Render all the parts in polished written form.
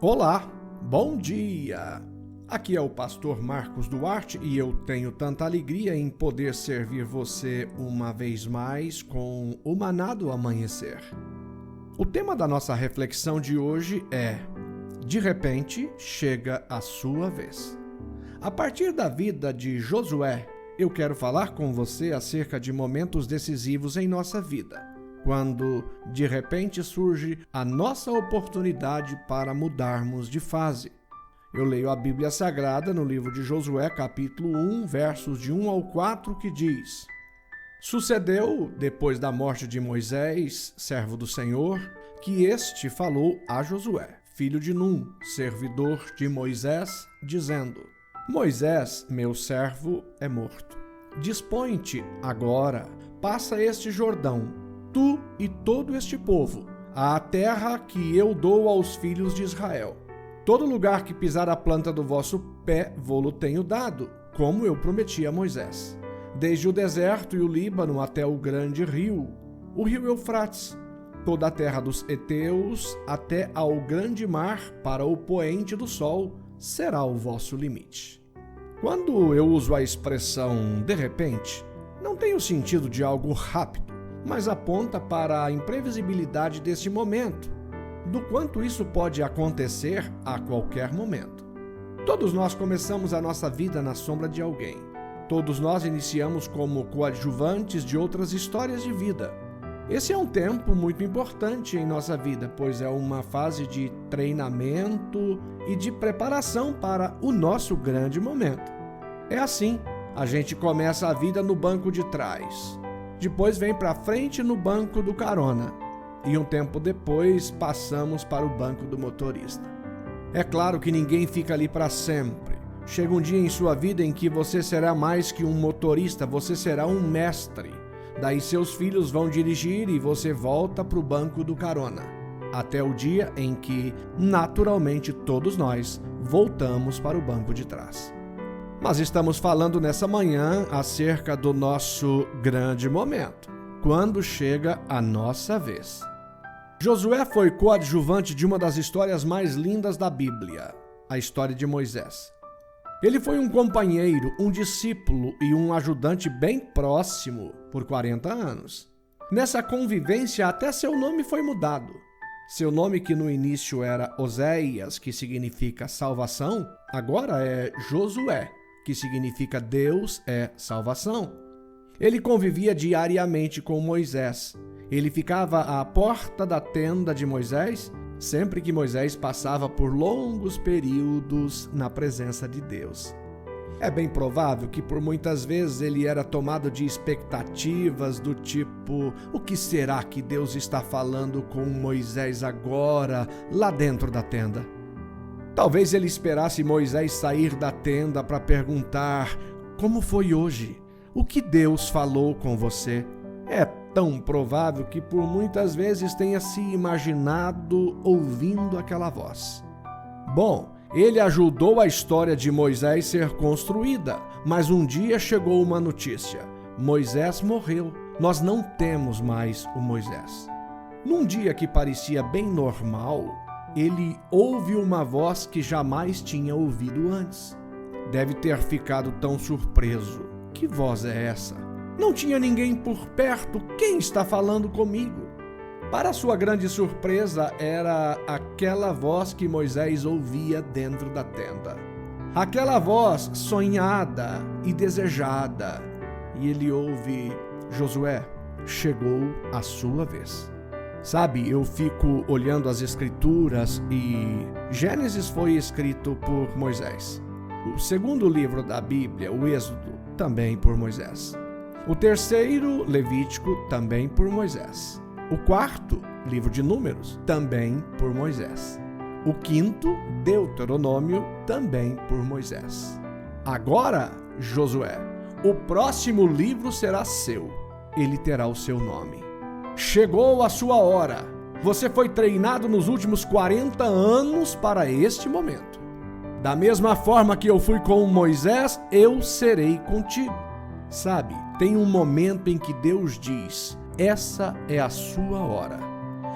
Olá, bom dia! Aqui é o pastor Marcos Duarte e eu tenho tanta alegria em poder servir você uma vez mais com o Maná do Amanhecer. O tema da nossa reflexão de hoje é: de repente chega a sua vez. A partir da vida de Josué, eu quero falar com você acerca de momentos decisivos em nossa vida, quando de repente surge a nossa oportunidade para mudarmos de fase. Eu leio a Bíblia Sagrada no livro de Josué, capítulo 1, versos de 1 ao 4, que diz: Sucedeu, depois da morte de Moisés, servo do Senhor, que este falou a Josué, filho de Num, servidor de Moisés, dizendo: Moisés, meu servo, é morto. Dispõe-te agora, passa este Jordão, tu e todo este povo, à terra que eu dou aos filhos de Israel. Todo lugar que pisar a planta do vosso pé, vô-lo tenho dado, como eu prometi a Moisés. Desde o deserto e o Líbano até o grande rio, o rio Eufrates, toda a terra dos heteus, até ao grande mar, para o poente do sol, será o vosso limite. Quando eu uso a expressão de repente, não tem o sentido de algo rápido, mas aponta para a imprevisibilidade deste momento, do quanto isso pode acontecer a qualquer momento. Todos nós começamos a nossa vida na sombra de alguém. Todos nós iniciamos como coadjuvantes de outras histórias de vida. Esse é um tempo muito importante em nossa vida, pois é uma fase de treinamento e de preparação para o nosso grande momento. É assim, a gente começa a vida no banco de trás. Depois vem para frente no banco do carona. E um tempo depois passamos para o banco do motorista. É claro que ninguém fica ali para sempre. Chega um dia em sua vida em que você será mais que um motorista, você será um mestre. Daí seus filhos vão dirigir e você volta para o banco do carona. Até o dia em que, naturalmente, todos nós voltamos para o banco de trás. Mas estamos falando nessa manhã acerca do nosso grande momento, quando chega a nossa vez. Josué foi coadjuvante de uma das histórias mais lindas da Bíblia, a história de Moisés. Ele foi um companheiro, um discípulo e um ajudante bem próximo por 40 anos. Nessa convivência, até seu nome foi mudado. Seu nome, que no início era Oséias, que significa salvação, agora é Josué, que significa Deus é salvação. Ele convivia diariamente com Moisés. Ele ficava à porta da tenda de Moisés, sempre que Moisés passava por longos períodos na presença de Deus. É bem provável que por muitas vezes ele era tomado de expectativas do tipo: o que será que Deus está falando com Moisés agora, lá dentro da tenda? Talvez ele esperasse Moisés sair da tenda para perguntar: como foi hoje? O que Deus falou com você? É tão provável que por muitas vezes tenha se imaginado ouvindo aquela voz. Bom, ele ajudou a história de Moisés ser construída, mas um dia chegou uma notícia: Moisés morreu. Nós não temos mais o Moisés. Num dia que parecia bem normal, ele ouve uma voz que jamais tinha ouvido antes. Deve ter ficado tão surpreso. Que voz é essa? Não tinha ninguém por perto. Quem está falando comigo? Para sua grande surpresa, era aquela voz que Moisés ouvia dentro da tenda. Aquela voz sonhada e desejada. E ele ouve: Josué, chegou a sua vez. Sabe, eu fico olhando as Escrituras e Gênesis foi escrito por Moisés. O segundo livro da Bíblia, o Êxodo, também por Moisés. O terceiro, Levítico, também por Moisés. O quarto, livro de Números, também por Moisés. O quinto, Deuteronômio, também por Moisés. Agora, Josué, o próximo livro será seu. Ele terá o seu nome. Chegou a sua hora. Você foi treinado nos últimos 40 anos para este momento. Da mesma forma que eu fui com Moisés, eu serei contigo. Sabe, tem um momento em que Deus diz: essa é a sua hora.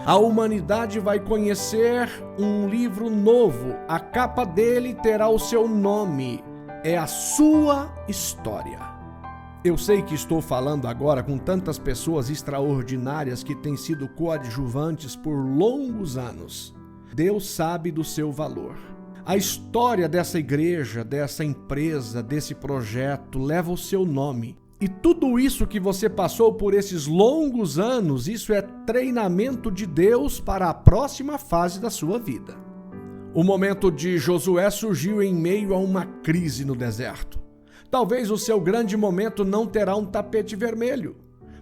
A humanidade vai conhecer um livro novo. A capa dele terá o seu nome. É a sua história. Eu sei que estou falando agora com tantas pessoas extraordinárias que têm sido coadjuvantes por longos anos. Deus sabe do seu valor. A história dessa igreja, dessa empresa, desse projeto leva o seu nome. E tudo isso que você passou por esses longos anos, isso é treinamento de Deus para a próxima fase da sua vida. O momento de Josué surgiu em meio a uma crise no deserto. Talvez o seu grande momento não terá um tapete vermelho.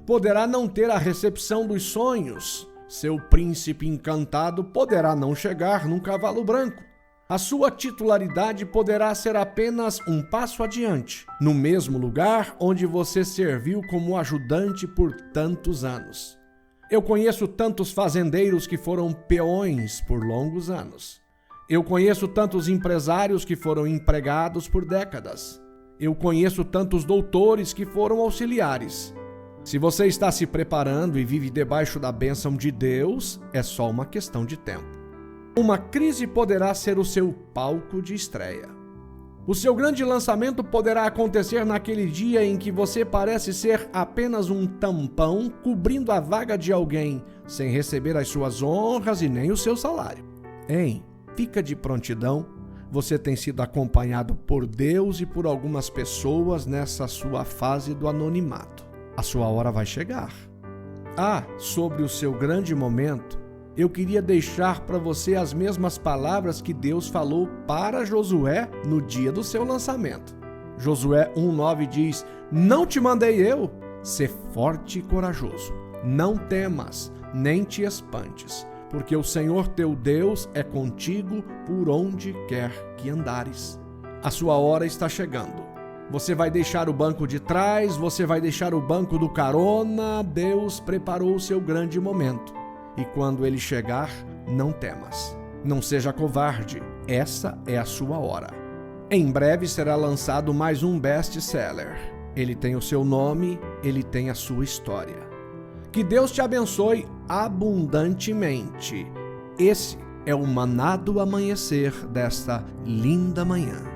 Poderá não ter a recepção dos sonhos. Seu príncipe encantado poderá não chegar num cavalo branco. A sua titularidade poderá ser apenas um passo adiante, no mesmo lugar onde você serviu como ajudante por tantos anos. Eu conheço tantos fazendeiros que foram peões por longos anos. Eu conheço tantos empresários que foram empregados por décadas. Eu conheço tantos doutores que foram auxiliares. Se você está se preparando e vive debaixo da bênção de Deus, é só uma questão de tempo. Uma crise poderá ser o seu palco de estreia. O seu grande lançamento poderá acontecer naquele dia em que você parece ser apenas um tampão cobrindo a vaga de alguém, sem receber as suas honras e nem o seu salário. Fica de prontidão. Você tem sido acompanhado por Deus e por algumas pessoas nessa sua fase do anonimato. A sua hora vai chegar. Sobre o seu grande momento, eu queria deixar para você as mesmas palavras que Deus falou para Josué no dia do seu lançamento. Josué 1:9 diz: "Não te mandei eu? Sê forte e corajoso. Não temas, nem te espantes, porque o Senhor teu Deus é contigo por onde quer que andares." A sua hora está chegando. Você vai deixar o banco de trás, você vai deixar o banco do carona. Deus preparou o seu grande momento. E quando ele chegar, não temas. Não seja covarde. Essa é a sua hora. Em breve será lançado mais um best-seller. Ele tem o seu nome, ele tem a sua história. Que Deus te abençoe abundantemente. Esse é o Maná do Amanhecer desta linda manhã.